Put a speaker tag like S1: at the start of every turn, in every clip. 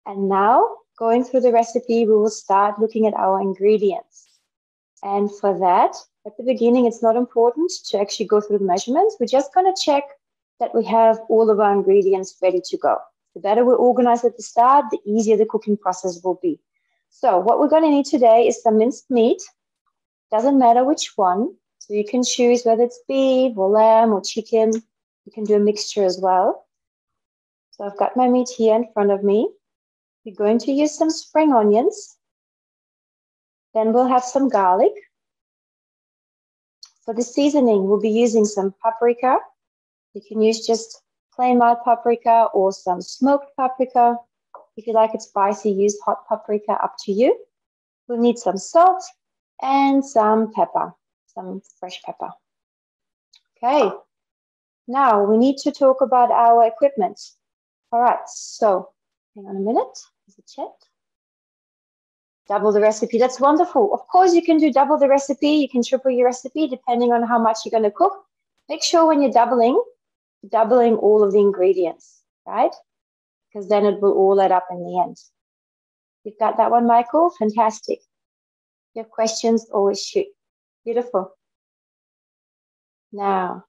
S1: And now, going through the recipe, we will start looking at our ingredients. And for that, at the beginning, it's not important to actually go through the measurements. We're just going to check that we have all of our ingredients ready to go. The better we're organized at the start, the easier the cooking process will be. So what we're going to need today is some minced meat. Doesn't matter which one. So you can choose whether it's beef or lamb or chicken. You can do a mixture as well. So I've got my meat here in front of me. We're going to use some spring onions. Then we'll have some garlic. For the seasoning, we'll be using some paprika. You can use just plain mild paprika or some smoked paprika. If you like it spicy, use hot paprika, up to you. We'll need some salt and some pepper, some fresh pepper. Okay, now we need to talk about our equipment. All right, so hang on a minute, there's a chat. Double the recipe, that's wonderful. Of course, you can do double the recipe. You can triple your recipe depending on how much you're going to cook. Make sure when you're doubling all of the ingredients, right? Because then it will all add up in the end. You've got that one, Michael? Fantastic. If you have questions, always shoot. Beautiful. Now,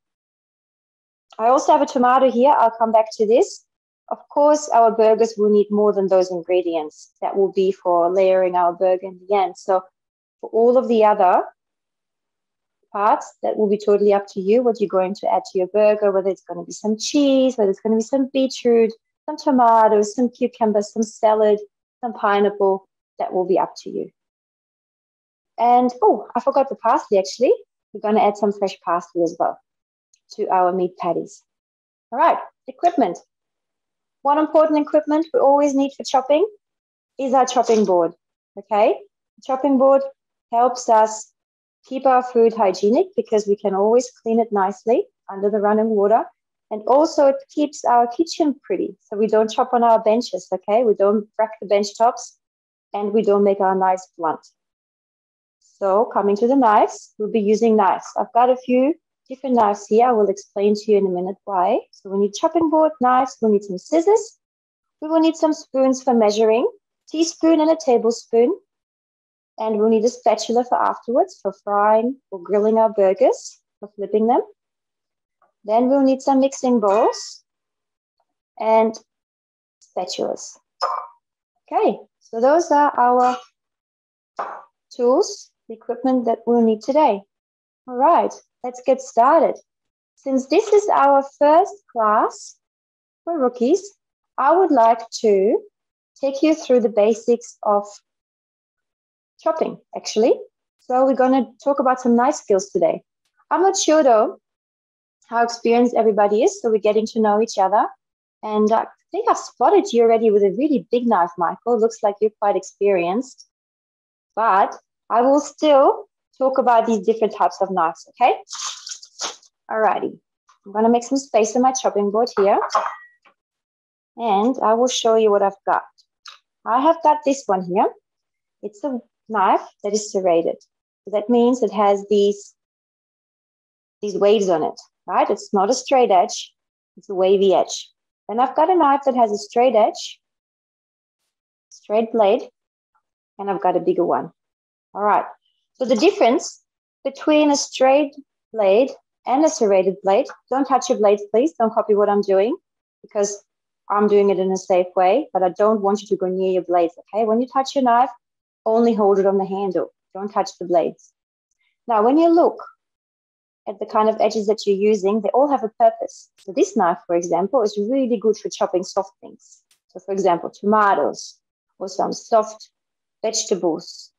S1: I also have a tomato here. I'll come back to this. Of course, our burgers will need more than those ingredients. That will be for layering our burger in the end. So for all of the other parts, that will be totally up to you, what you're going to add to your burger, whether it's going to be some cheese, whether it's going to be some beetroot, some tomatoes, some cucumbers, some salad, some pineapple. That will be up to you. And, oh, I forgot the parsley, actually. We're going to add some fresh parsley as well to our meat patties. All right, equipment. One important equipment we always need for chopping is our chopping board, okay? The chopping board helps us keep our food hygienic because we can always clean it nicely under the running water. And also it keeps our kitchen pretty, so we don't chop on our benches, okay? We don't crack the bench tops and we don't make our knives blunt. So coming to the knives, we'll be using knives. I've got a few different knives here. I will explain to you in a minute why. So we need chopping board, knives, we need some scissors. We will need some spoons for measuring, teaspoon and a tablespoon. And we'll need a spatula for afterwards, for frying or grilling our burgers, for flipping them. Then we'll need some mixing bowls and spatulas. Okay, so those are our tools, the equipment that we'll need today. All right, let's get started. Since this is our first class for rookies, I would like to take you through the basics of chopping, actually. So we're going to talk about some knife skills today. I'm not sure, though, how experienced everybody is, so we're getting to know each other. And I think I've spotted you already with a really big knife, Michael. Looks like you're quite experienced. But I will still talk about these different types of knives, okay? Alrighty. I'm going to make some space on my chopping board here. And I will show you what I've got. I have got this one here. It's a knife that is serrated. So that means it has these waves on it, right? It's not a straight edge. It's a wavy edge. Then I've got a knife that has a straight edge, straight blade, and I've got a bigger one. All right. So the difference between a straight blade and a serrated blade, don't touch your blades, please. Don't copy what I'm doing because I'm doing it in a safe way, but I don't want you to go near your blades, okay? When you touch your knife, only hold it on the handle. Don't touch the blades. Now, when you look at the kind of edges that you're using, they all have a purpose. So this knife, for example, is really good for chopping soft things. So for example, tomatoes or some soft vegetables,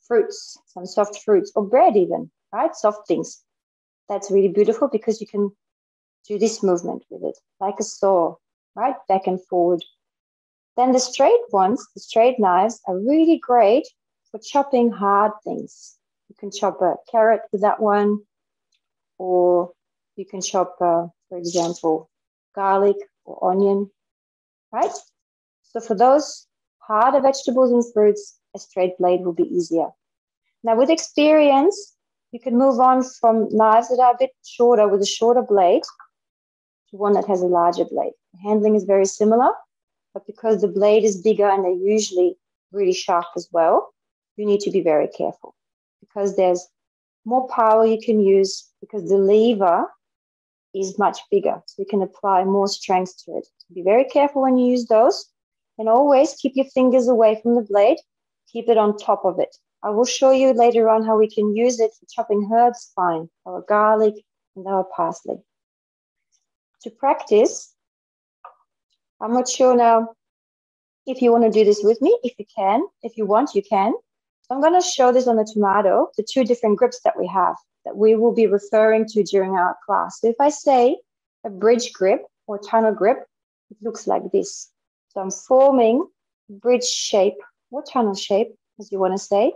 S1: fruits, some soft fruits, or bread even, right? Soft things. That's really beautiful because you can do this movement with it, like a saw, right? Back and forward. Then the straight ones, the straight knives, are really great for chopping hard things. You can chop a carrot with that one, or you can chop, for example, garlic or onion, right? So for those harder vegetables and fruits, a straight blade will be easier. Now with experience, you can move on from knives that are a bit shorter with a shorter blade to one that has a larger blade. The handling is very similar. but because the blade is bigger and they're usually really sharp as well, you need to be very careful because there's more power you can use because the lever is much bigger. So you can apply more strength to it. So be very careful when you use those and always keep your fingers away from the blade. Keep it on top of it. I will show you later on how we can use it for chopping herbs fine, our garlic and our parsley. To practice, I'm not sure now if you want to do this with me. If you can, if you want, you can. So I'm going to show this on the tomato, the two different grips that we have that we will be referring to during our class. So if I say a bridge grip or tunnel grip, it looks like this. So I'm forming bridge shape or tunnel shape, as you want to say,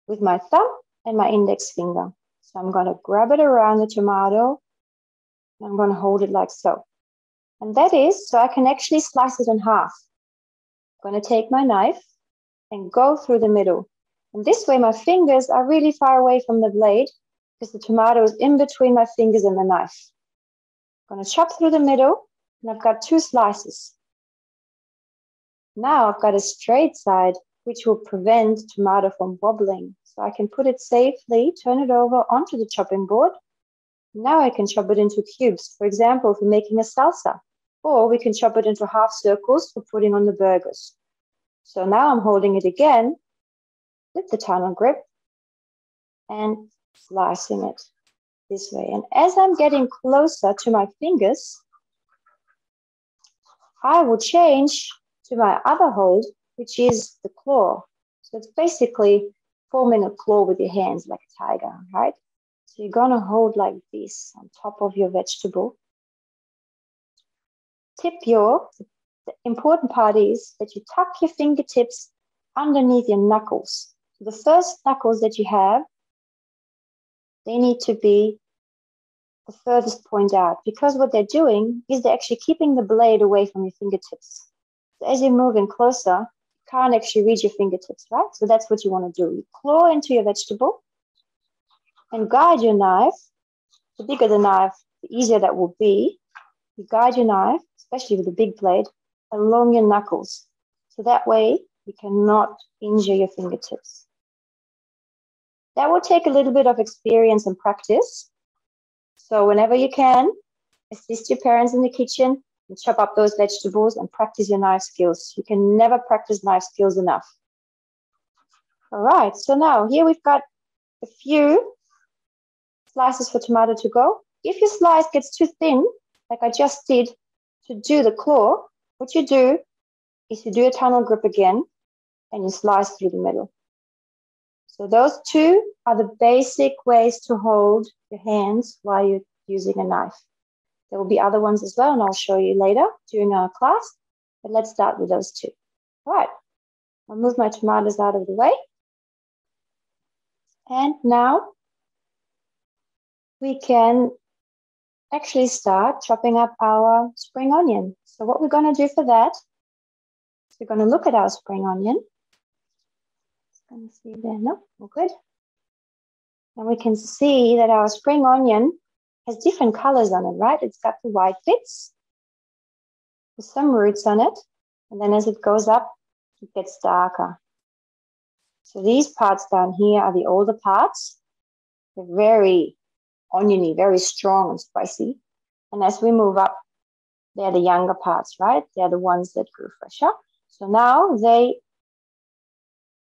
S1: with my thumb and my index finger. So I'm going to grab it around the tomato and I'm going to hold it like so. And that is so I can actually slice it in half. I'm going to take my knife and go through the middle. And this way my fingers are really far away from the blade because the tomato is in between my fingers and the knife. I'm going to chop through the middle and I've got two slices. Now I've got a straight side which will prevent tomato from wobbling. So I can put it safely, turn it over onto the chopping board. Now I can chop it into cubes, for example, for making a salsa. Or we can chop it into half circles for putting on the burgers. So now I'm holding it again with the tunnel grip and slicing it this way. And as I'm getting closer to my fingers, I will change to my other hold, which is the claw. So it's basically forming a claw with your hands like a tiger, right? So you're going to hold like this on top of your vegetable. The important part is that you tuck your fingertips underneath your knuckles. So the first knuckles that you have, they need to be the furthest point out because what they're doing is they're actually keeping the blade away from your fingertips. So as you're moving closer, you can't actually reach your fingertips, right? So that's what you want to do. You claw into your vegetable and guide your knife. The bigger the knife, the easier that will be. You guide your knife, especially with a big blade, along your knuckles. So that way you cannot injure your fingertips. That will take a little bit of experience and practice. So whenever you can, assist your parents in the kitchen and chop up those vegetables and practice your knife skills. You can never practice knife skills enough. All right, so now here we've got a few slices for tomato to go. If your slice gets too thin, like I just did to do the claw, what you do is you do a tunnel grip again and you slice through the middle. So those two are the basic ways to hold your hands while you're using a knife. There will be other ones as well, and I'll show you later during our class, but let's start with those two. All right, I'll move my tomatoes out of the way. And now we can actually start chopping up our spring onion. So what we're going to do for that is we're going to look at our spring onion. Going to see there, no, all good. And we can see that our spring onion has different colors on it, right? It's got the white bits with some roots on it. And then as it goes up, it gets darker. So these parts down here are the older parts. They're very oniony, very strong and spicy. And as we move up, they're the younger parts, right? They're the ones that grew fresher. So now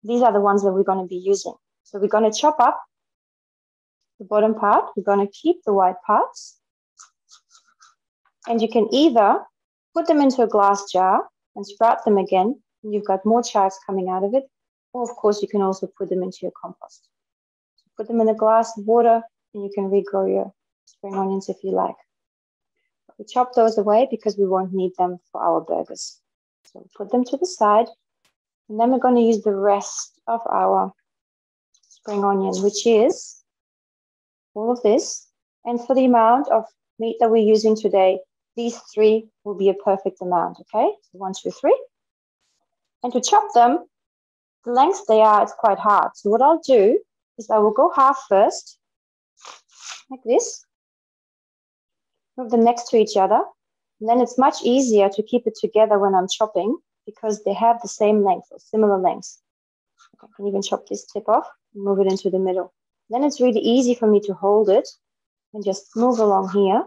S1: these are the ones that we're going to be using. So we're going to chop up the bottom part. We're going to keep the white parts. And you can either put them into a glass jar and sprout them again, and you've got more chives coming out of it. Or, of course, you can also put them into your compost. So put them in a glass of water, and you can regrow your spring onions if you like. But we chop those away because we won't need them for our burgers. So put them to the side. And then we're going to use the rest of our spring onion, which is all of this. And for the amount of meat that we're using today, these three will be a perfect amount, okay? So 1, 2, 3. And to chop them, the length they are, it's quite hard. So what I'll do is I will go half first, like this. Move them next to each other. And then it's much easier to keep it together when I'm chopping because they have the same length or similar lengths. I can even chop this tip off and move it into the middle. Then it's really easy for me to hold it and just move along here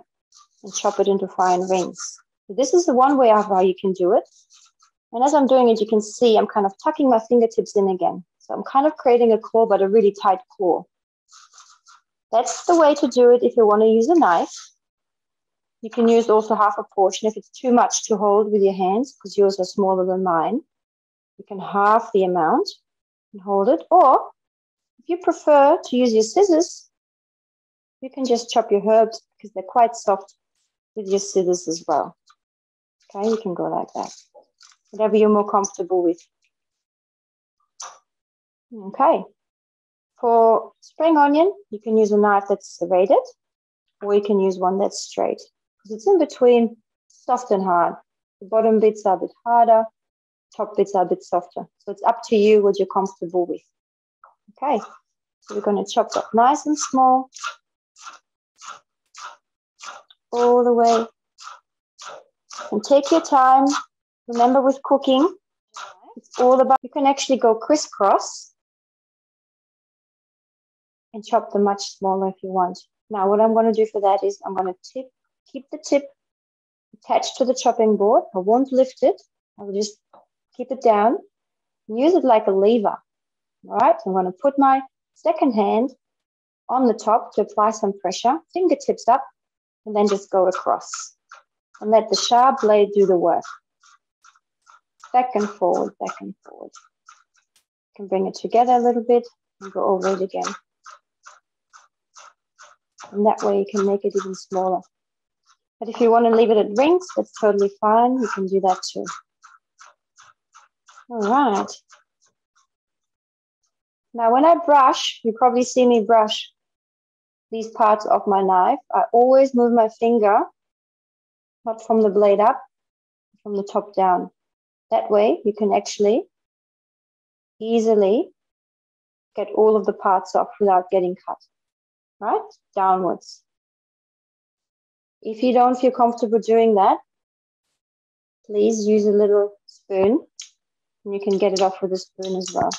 S1: and chop it into fine rings. So this is the one way of how you can do it. And as I'm doing it, you can see I'm kind of tucking my fingertips in again. So I'm kind of creating a claw, but a really tight claw. That's the way to do it if you want to use a knife. You can use also half a portion if it's too much to hold with your hands, because yours are smaller than mine. You can halve the amount and hold it. Or if you prefer to use your scissors, you can just chop your herbs because they're quite soft with your scissors as well. Okay, you can go like that. Whatever you're more comfortable with. Okay. For spring onion, you can use a knife that's serrated, or you can use one that's straight. Because it's in between soft and hard. The bottom bits are a bit harder, top bits are a bit softer. So it's up to you what you're comfortable with. Okay, so we're going to chop that nice and small all the way. And take your time. Remember with cooking, it's all about, you can actually go crisscross and chop them much smaller if you want. Now what I'm going to do for that is I'm going to keep the tip attached to the chopping board. I won't lift it. I will just keep it down and use it like a lever. All right, I'm going to put my second hand on the top to apply some pressure, fingertips up, and then just go across. And let the sharp blade do the work. Back and forward, back and forward. You can bring it together a little bit and go over it again. And that way you can make it even smaller. But if you want to leave it at rings, that's totally fine. You can do that too. All right. Now when I brush, you probably see me brush these parts of my knife. I always move my finger, not from the blade up, from the top down. That way you can actually easily get all of the parts off without getting cut, right? Downwards. If you don't feel comfortable doing that, please use a little spoon and you can get it off with a spoon as well,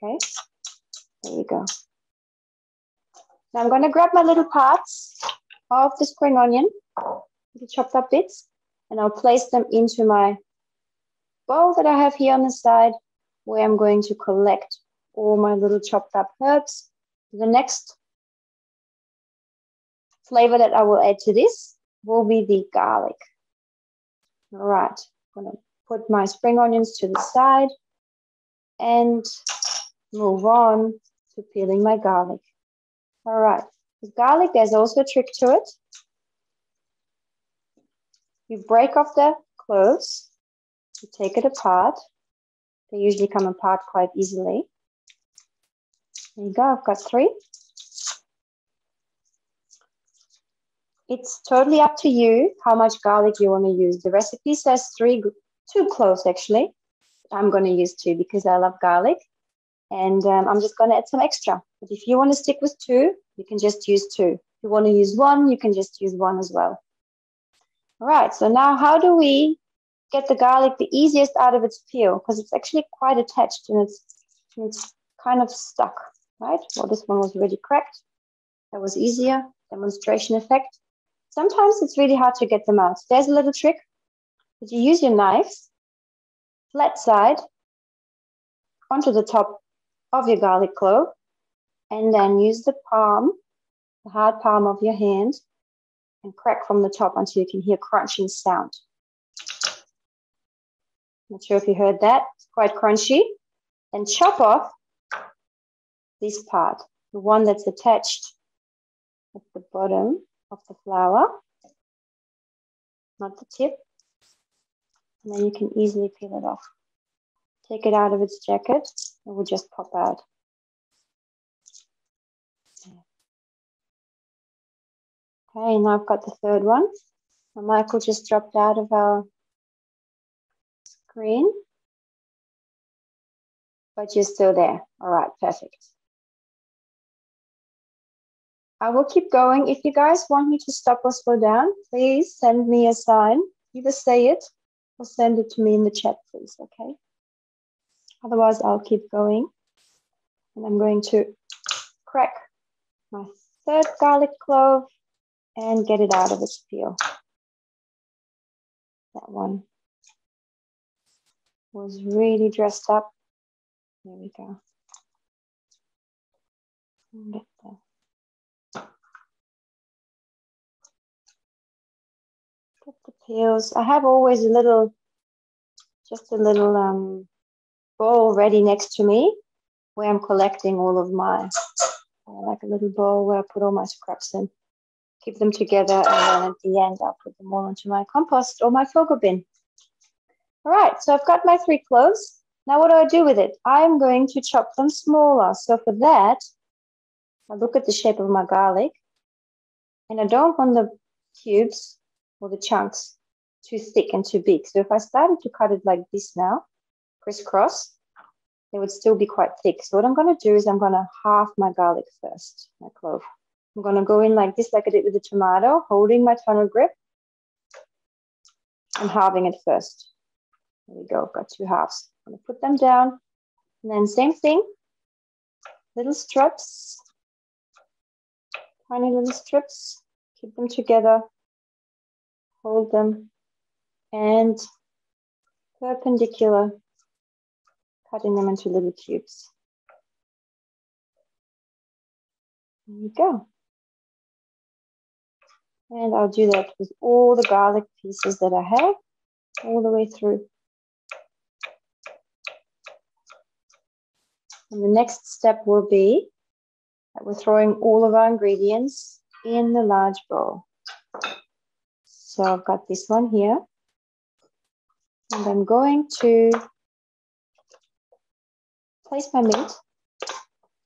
S1: okay? There you go. Now I'm going to grab my little parts of the spring onion, the chopped up bits, and I'll place them into my bowl that I have here on the side, where I'm going to collect all my little chopped up herbs. The next flavor that I will add to this will be the garlic. All right, I'm going to put my spring onions to the side and move on to peeling my garlic. All right, with garlic, there's also a trick to it. You break off the cloves, you take it apart. They usually come apart quite easily. There you go, I've got 3. It's totally up to you how much garlic you want to use. The recipe says 2 cloves actually. I'm going to use 2 because I love garlic. And I'm just going to add some extra. But if you want to stick with 2, you can just use 2. If you want to use 1, you can just use 1 as well. All right, so now how do we get the garlic the easiest out of its peel? Because it's actually quite attached and it's kind of stuck, right? Well, this one was already cracked. That was easier. Demonstration effect. Sometimes it's really hard to get them out. There's a little trick. That you use your knife, flat side, onto the top of your garlic clove, and then use the palm, the hard palm of your hand, and crack from the top until you can hear crunching sound. Not sure if you heard that. It's quite crunchy. And chop off this part, the one that's attached at the bottom of the flower, not the tip. And then you can easily peel it off. Take it out of its jacket, it will just pop out. Okay, now I've got the third one. And Michael just dropped out of our screen. But you're still there. All right, perfect. I will keep going. If you guys want me to stop or slow down, please send me a sign Either say it or send it to me in the chat, please, okay? Otherwise, I'll keep going. And I'm going to crack my third garlic clove and get it out of its peel. That one was really dressed up. There we go. Get the peels. I have always just a little bowl ready next to me where I'm collecting all of my, like a little bowl where I put all my scraps in, keep them together, and then at the end I'll put them all into my compost or my Fogo bin. All right, so I've got my 3 cloves. Now what do I do with it? I'm going to chop them smaller. So for that, I look at the shape of my garlic, and I don't want the cubes or the chunks too thick and too big. So if I started to cut it like this now, crisscross, they would still be quite thick. So what I'm going to do is I'm going to halve my garlic first, my clove. I'm going to go in like this, like I did with the tomato, holding my tunnel grip and halving it first. There we go, I've got 2 halves. I'm going to put them down, and then same thing, little strips, tiny little strips, keep them together, hold them, and perpendicular, cutting them into little cubes. There you go. And I'll do that with all the garlic pieces that I have, all the way through. And the next step will be that we're throwing all of our ingredients in the large bowl. So I've got this one here, and I'm going to place my meat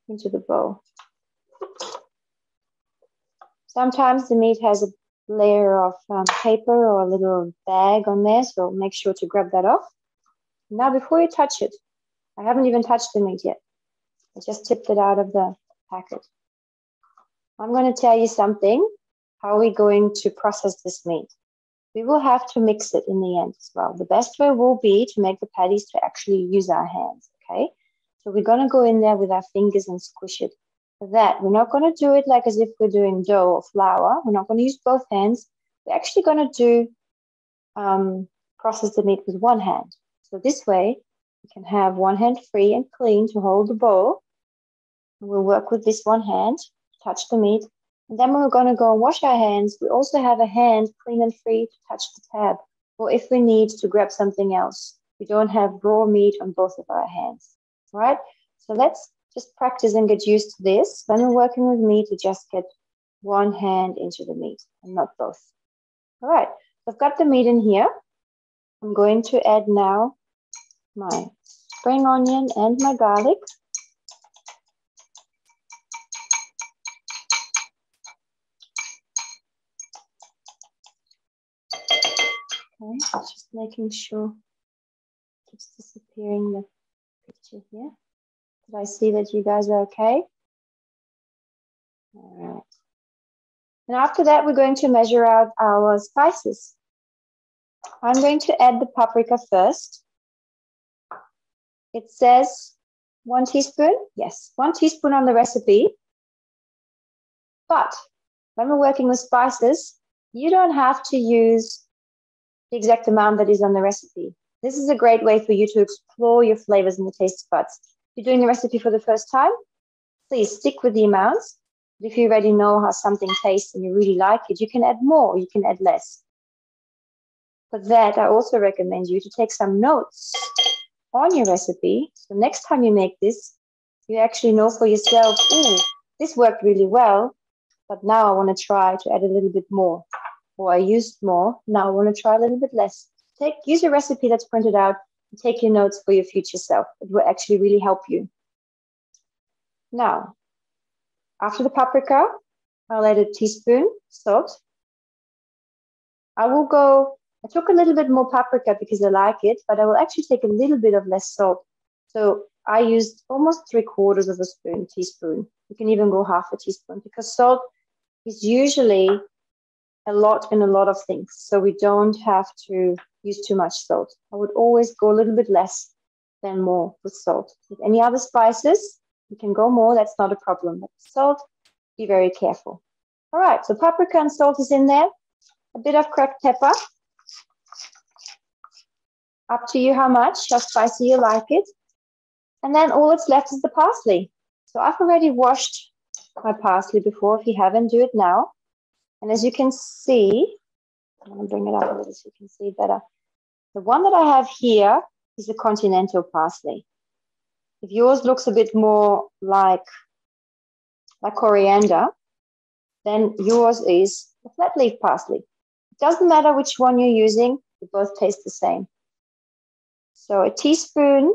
S1: into the bowl. Sometimes the meat has a layer of paper or a little bag on there, so make sure to grab that off. Now before you touch it, I haven't even touched the meat yet. I just tipped it out of the packet. I'm going to tell you something. How are we going to process this meat? We will have to mix it in the end as well. The best way will be to make the patties to actually use our hands, okay? So we're going to go in there with our fingers and squish it. For that, we're not going to do it like as if we're doing dough or flour. We're not going to use both hands. We're actually going to process the meat with one hand. So this way, we can have one hand free and clean to hold the bowl. We'll work with this one hand, touch the meat. And then when we're going to go and wash our hands, we also have a hand clean and free to touch the tab. Or if we need to grab something else, we don't have raw meat on both of our hands. All right? So let's just practice and get used to this. When we're working with meat, to just get one hand into the meat and not both. All right, so I've got the meat in here. I'm going to add now my spring onion and my garlic. Okay, just making sure it keeps disappearing the picture here. Did I see that you guys are okay? All right. And after that, we're going to measure out our spices. I'm going to add the paprika first. It says 1 teaspoon. Yes, 1 teaspoon on the recipe. But when we're working with spices, you don't have to use the exact amount that is on the recipe. This is a great way for you to explore your flavors and the taste buds. If you're doing the recipe for the first time, please stick with the amounts. But if you already know how something tastes and you really like it, you can add more, you can add less. For that, I also recommend you to take some notes on your recipe. So next time you make this, you actually know for yourself, ooh, this worked really well, but now I want to try to add a little bit more. Or I used more, now I want to try a little bit less. Use a recipe that's printed out and take your notes for your future self. It will actually really help you. Now, after the paprika, I'll add a teaspoon salt. I took a little bit more paprika because I like it, but I will actually take a little bit of less salt. So I used almost 3/4 of a teaspoon. You can even go half a teaspoon because salt is usually a lot in a lot of things. So we don't have to use too much salt. I would always go a little bit less than more with salt. With any other spices, you can go more, that's not a problem. But salt, be very careful. All right, so paprika and salt is in there. A bit of cracked pepper. Up to you how much, how spicy you like it. And then all that's left is the parsley. So I've already washed my parsley before. If you haven't, do it now. And as you can see, I'm going to bring it up a little so you can see better. The one that I have here is the continental parsley. If yours looks a bit more like coriander, then yours is the flat leaf parsley. It doesn't matter which one you're using, they both taste the same. So a teaspoon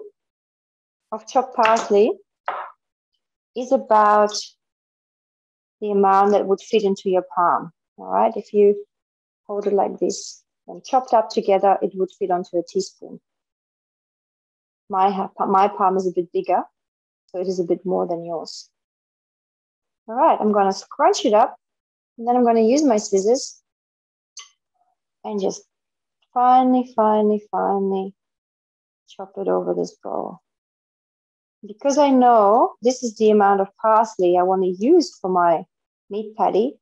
S1: of chopped parsley is about the amount that would fit into your palm. All right, if you hold it like this and chopped up together, it would fit onto a teaspoon. My palm is a bit bigger, so it is a bit more than yours. All right, I'm going to scrunch it up, and then I'm going to use my scissors and just finely chop it over this bowl. Because I know this is the amount of parsley I want to use for my meat patty,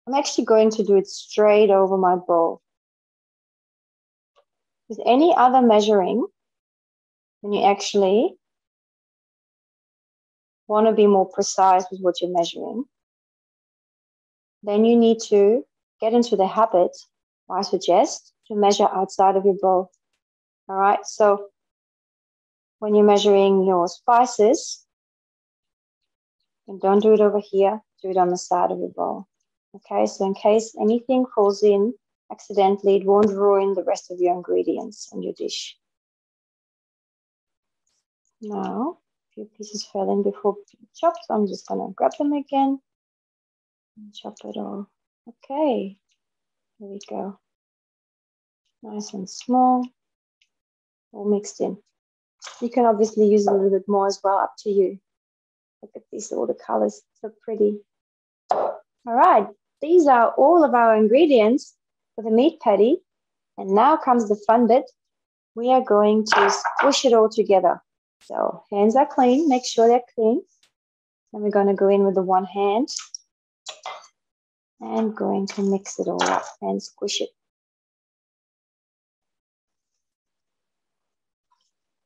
S1: I'm actually going to do it straight over my bowl. With any other measuring, when you actually want to be more precise with what you're measuring, then you need to get into the habit, I suggest, to measure outside of your bowl. All right, so when you're measuring your spices, and don't do it over here, do it on the side of your bowl. Okay, so in case anything falls in accidentally, it won't ruin the rest of your ingredients in your dish. Now, a few pieces fell in before chopped, so I'm just gonna grab them again and chop it all. Okay, here we go. Nice and small, all mixed in. You can obviously use a little bit more as well, up to you. Look at these, all the colors, so pretty. All right, these are all of our ingredients for the meat patty. And now comes the fun bit. We are going to squish it all together. So hands are clean, make sure they're clean. Then we're going to go in with the one hand and going to mix it all up and squish it.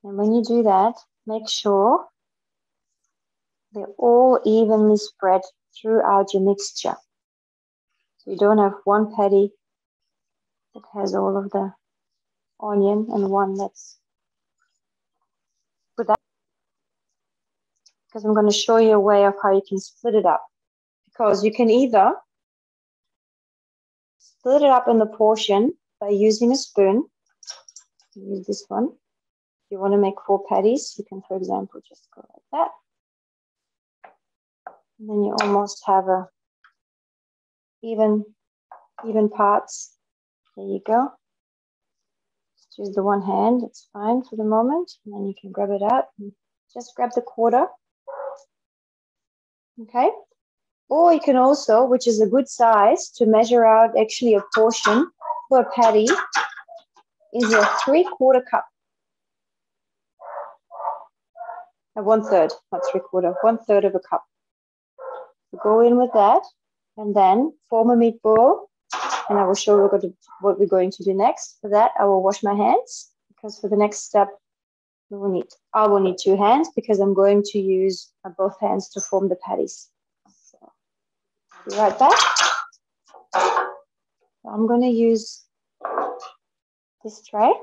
S1: And when you do that, make sure they're all evenly spread throughout your mixture. So you don't have one patty that has all of the onion and one that's without. Because I'm going to show you a way of how you can split it up. Because you can either split it up in the portion by using a spoon. Use this one. If you want to make 4 patties, you can, for example, just go like that. And then you almost have a even parts. There you go. Just use the one hand, it's fine for the moment. And then you can grab it out and just grab the quarter. Okay. Or you can also, which is a good size to measure out actually a portion for a patty, is a 3/4 cup. 1/3, not 3/4, 1/3 of a cup. So go in with that and then form a meatball. And I will show you what we're going to do next. For that, I will wash my hands because for the next step, I will need 2 hands because I'm going to use both hands to form the patties. So, be right back. I'm going to use this tray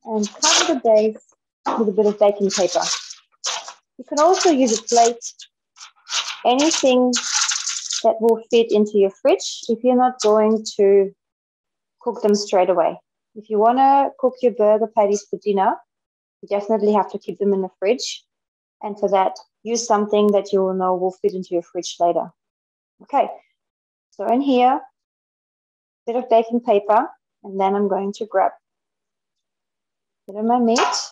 S1: and cover the base with a bit of baking paper. You can also use a plate, anything that will fit into your fridge if you're not going to cook them straight away. If you want to cook your burger patties for dinner, you definitely have to keep them in the fridge. And for that, use something that you will know will fit into your fridge later. Okay, so in here, a bit of baking paper, and then I'm going to grab a bit of my meat,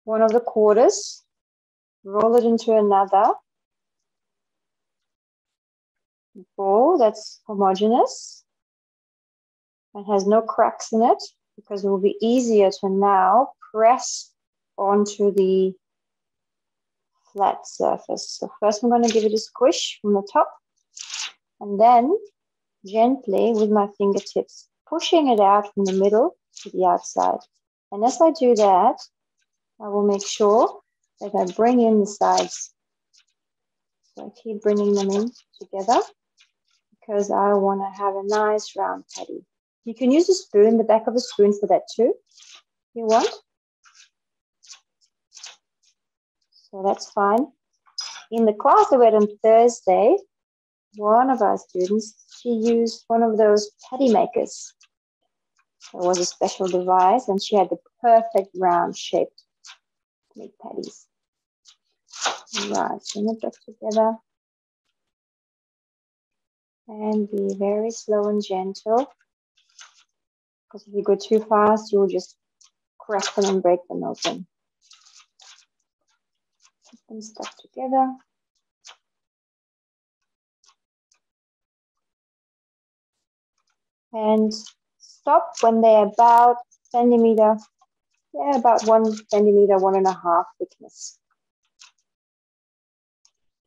S1: one of the quarters, roll it into another, ball that's homogeneous and has no cracks in it, because it will be easier to now press onto the flat surface. So first I'm going to give it a squish from the top, and then gently with my fingertips pushing it out from the middle to the outside. And as I do that, I will make sure that I bring in the sides. So I keep bringing them in together because I want to have a nice round patty. You can use a spoon, the back of a spoon for that too, if you want. So that's fine. In the class I read on Thursday, one of our students, she used one of those patty makers. It was a special device, and she had the perfect round shape to make patties. Right, bring it back together. And be very slow and gentle. Because if you go too fast, you will just crack them and break them open. Keep them stuck together. And stop when they're about centimeter, about 1 centimeter, 1.5 thickness.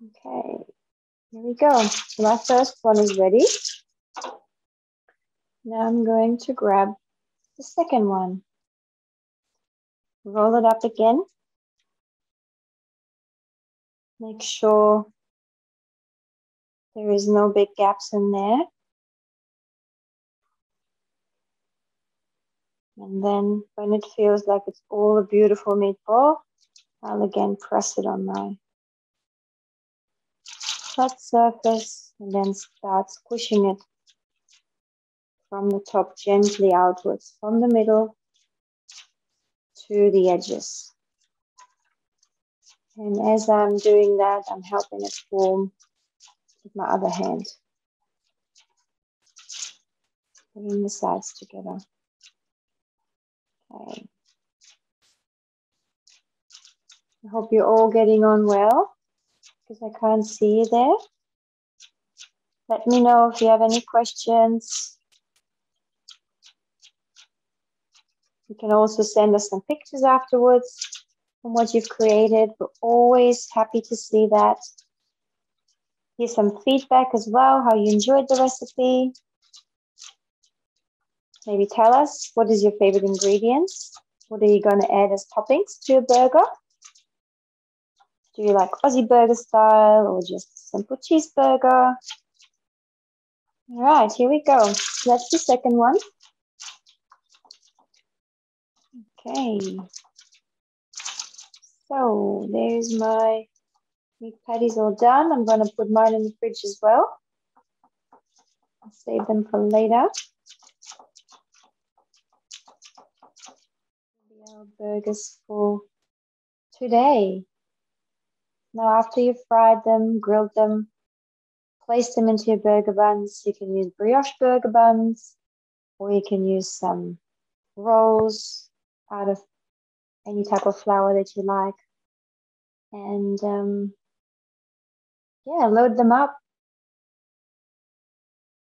S1: Okay, here we go. So my first one is ready. Now I'm going to grab the second one. Roll it up again. Make sure there is no big gaps in there. And then when it feels like it's all a beautiful meatball, I'll again press it on my flat surface and then start squishing it from the top gently outwards, from the middle to the edges. And as I'm doing that, I'm helping it form with my other hand. Putting the sides together. Okay. I hope you're all getting on well, because I can't see you there. Let me know if you have any questions. You can also send us some pictures afterwards from what you've created. We're always happy to see that. Here's some feedback as well, how you enjoyed the recipe. Maybe tell us, what is your favorite ingredients? What are you going to add as toppings to your burger? Do you like Aussie burger style or just simple cheeseburger? All right, here we go. That's the second one. Okay. So there's my meat patties all done. I'm going to put mine in the fridge as well. I'll save them for later. Our burgers for today. Now, after you've fried them, grilled them, place them into your burger buns. You can use brioche burger buns, or you can use some rolls out of any type of flour that you like. And yeah, load them up